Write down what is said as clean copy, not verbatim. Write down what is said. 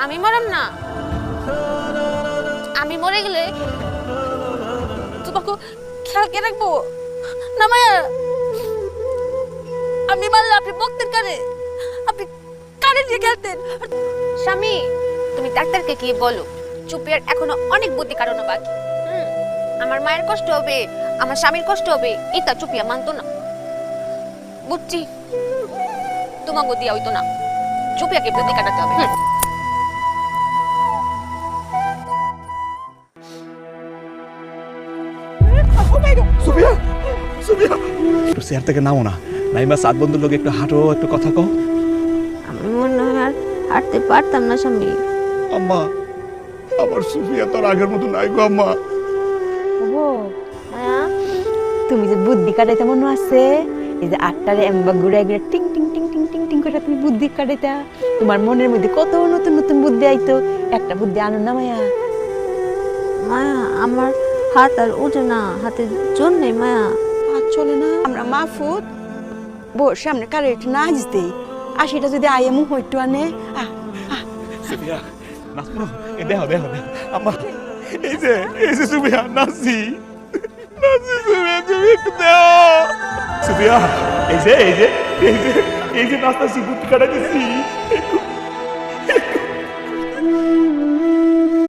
আমি মরম না, আমি মরে গেলে তোমাকে খেয়াল কে রাখবো না মায়া? আমি মারলে আপনি বকতেন কারে? আপনি কারে দিয়ে খেলতেন? স্বামী, তুমি ডাক্তারকে কি বলো, চুপিয়ার এখনো অনেক বুদ্ধি কারণ বাকি। আমার মায়ের কষ্ট হবে, আমার স্বামীর কষ্ট হবে, এটা চুপিয়া মানতো না। বুঝছি, তোমাকে দিয়া হইতো না, চুপিয়াকে বুদ্ধি কাটাতে হবে। সুফিয়া, সুফিয়া, একটু চেয়ার থেকে নামো না। নাইমা সাত বন্ধুর লোক একটু হাঁটো, একটু কথা কও। আমি মনে হয় আর হাঁটতে পারতাম না স্বামী। আম্মা, আমার সুফিয়া তোর আগের মতো নাই গো আম্মা। তুমি যে বুদ্ধি কাটাইতে মনে আছে, এই যে আটটারে এমবা ঘুরে ঘুরে টিং টিং টিং টিং টিং টিং করে তুমি বুদ্ধি কাটাইতা, তোমার মনের মধ্যে কত নতুন নতুন বুদ্ধি আইতো। একটা বুদ্ধি আনো না মায়া। মায়া, আমার হাত আর ওঠে না, হাতের জোর নেই মায়া। হাত চলে না। আমরা মাহফুজ বোর সামনে কারেক্ট নাচ দেই, আশিটা যদি আয়ে মুখ একটু আনে। সুফিয়া, নাচবো? দেখো দেখো দেখো আম্মা, এই যে সুফিয়া নাচি, নাচি সুফিয়া, তুমি একটু দেও। সুফিয়া, এই যে নাচতাছি, বুদ্ধি কাটাইতেছি, একটু